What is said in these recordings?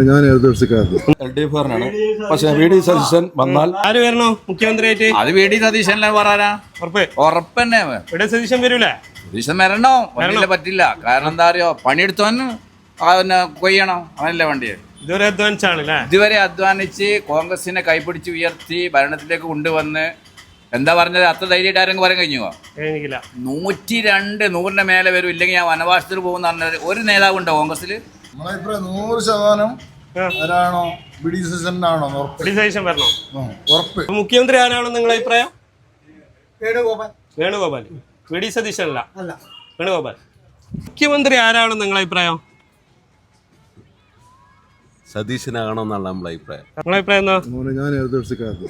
ഞാൻ LDF-കാരനാണ്. പക്ഷെ വി.ഡി. സതീശൻ വന്നാൽ ആര് വരണോ മുഖ്യമന്ത്രിയായിട്ട്? അത് വി.ഡി. സതീശനല്ലേ പറയാനാ? ഉറപ്പന്നെ ഇവിടെ സതീശൻ വരൂലേ? സതീശൻ വരണോ? വണ്ടിയിലെ പറ്റില്ല. കാരണം എന്താ അറിയോ, പണിയെടുത്തവന് അവനെ കൊയ്യണം, അവനല്ലേ വണ്ടി. ഇതുവരെ അധ്വാനിച്ചാണ്. ഇതുവരെ അധ്വാനിച്ച് കോൺഗ്രസിനെ കൈപിടിച്ച് ഉയർത്തി ഭരണത്തിലേക്ക് കൊണ്ടുവന്ന് എന്താ പറഞ്ഞത്? അത്ര ധൈര്യമായിട്ട് ആരെങ്കിലും പറയാൻ കഴിഞ്ഞോ? 102 100ന്റെ മേലെ വരും. ഇല്ലെങ്കിൽ ഞാൻ വനവാസത്തിൽ പോകുന്ന പറഞ്ഞ ഒരു നേതാവുണ്ടോ കോൺഗ്രസിൽ? 100% മുഖ്യമന്ത്രി ആരാണോ നിങ്ങളുടെ അഭിപ്രായം? വേണുഗോപാൽ. വി.ഡി. സതീശനല്ല, വേണുഗോപാൽ. മുഖ്യമന്ത്രി ആരാണോ നിങ്ങളുടെ അഭിപ്രായം? സതീശനാകണമെന്നുള്ള നമ്മളെ അഭിപ്രായം. നിങ്ങളെ അഭിപ്രായം എന്താ?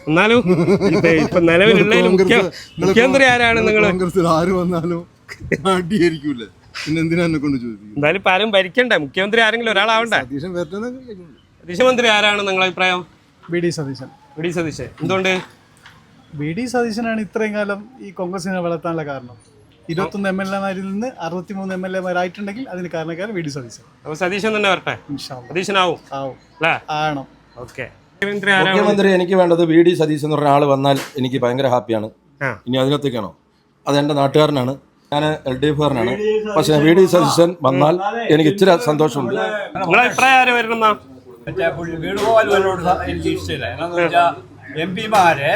എന്നാലും ഇപ്പൊ നിലവിലുള്ള മുഖ്യമന്ത്രി ആരാണ് നിങ്ങൾ? ആര് വന്നാലും അടിയായിരിക്കൂലേ, പിന്നെ എന്തിനാ എന്നെ കൊണ്ട് ചോദിക്കും? എന്തായാലും ഇപ്പൊ ആരും ഭരിക്കണ്ടേ, മുഖ്യമന്ത്രി ആരെങ്കിലും ഒരാളാവണ്ടേ? സതീശൻ മന്ത്രി ആരാണ് നിങ്ങളുടെ അഭിപ്രായം? വി.ഡി. സതീശൻ. വി.ഡി. സതീശൻ. എന്തുകൊണ്ട്? വി.ഡി. സതീശനാണ് ഇത്രയും കാലം ഈ കോൺഗ്രസിനെ വളർത്താനുള്ള കാരണം. 21 MLA-മാരിൽ നിന്ന് 63 MLA-മാരായിട്ടുണ്ടെങ്കിൽ അതിന് കാരണക്കാരൻ വി.ഡി. സതീശൻ. അപ്പൊ സതീശൻ തന്നെ വരട്ടെ. സതീശനാവും. ആവണം. ഓക്കെ. മുഖ്യമന്ത്രി എനിക്ക് വേണ്ടത് വി.ഡി. സതീശൻ എന്ന് പറഞ്ഞ ആൾ വന്നാൽ എനിക്ക് ഭയങ്കര ഹാപ്പിയാണ്. ഇനി അതിനകത്തേക്കാണോ? അതെൻ്റെ നാട്ടുകാരനാണ്. ഞാൻ LDF-കാരനാണ്. പക്ഷെ വി.ഡി. സതീശൻ വന്നാൽ എനിക്ക് ഇച്ചിരി സന്തോഷമുണ്ട്. നിങ്ങളെ അഭിപ്രായം ആര് വരണമെന്നാ? എനിക്ക് ഇഷ്ടമില്ല. എന്താണെന്ന് വെച്ചാൽ MP-മാരെ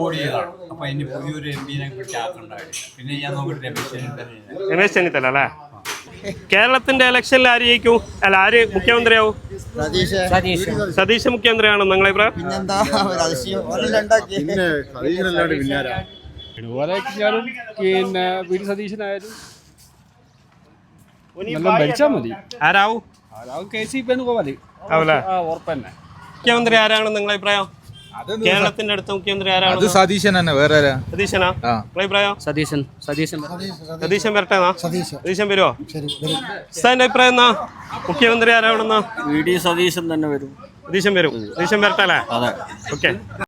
ഓടിയതാണ്. അപ്പൊ ഇനി പുതിയൊരു MP-നെ ആക്കണ്ടായില്ല. പിന്നെ ഞാൻ നോക്കിയിട്ട് രമേശ് ചെന്നിത്തല അല്ലേ? കേരളത്തിന്റെ ഇലക്ഷനിൽ ആര് ജയിക്കും? അല്ല, ആര് മുഖ്യമന്ത്രിയാവും? സതീശ് മുഖ്യമന്ത്രിയാണോ നിങ്ങളെ അഭിപ്രായം? പിന്നെ വി.ഡി. സതീശനായാലും ഭരിച്ചാൽ മതി. ആരാവും? KC വേണുഗോപാൽ ഉറപ്പന്നെ. മുഖ്യമന്ത്രി ആരാണ് നിങ്ങളെ അഭിപ്രായം? കേരളത്തിന്റെ അടുത്ത മുഖ്യമന്ത്രി ആരാണ്? സതീശൻ തന്നെ. വേറെ സതീശനാ നിങ്ങളെ അഭിപ്രായം? സതീശൻ വരട്ടെന്നാ? സതീശൻ വരുമോ? ഉസ്താദിന്റെ അഭിപ്രായം എന്നാ? മുഖ്യമന്ത്രി ആരാണെന്നാ? വി.ഡി. സതീശൻ തന്നെ വരും. സതീശൻ വരും. സതീശൻ വരട്ടെ അല്ലേ? ഓക്കെ.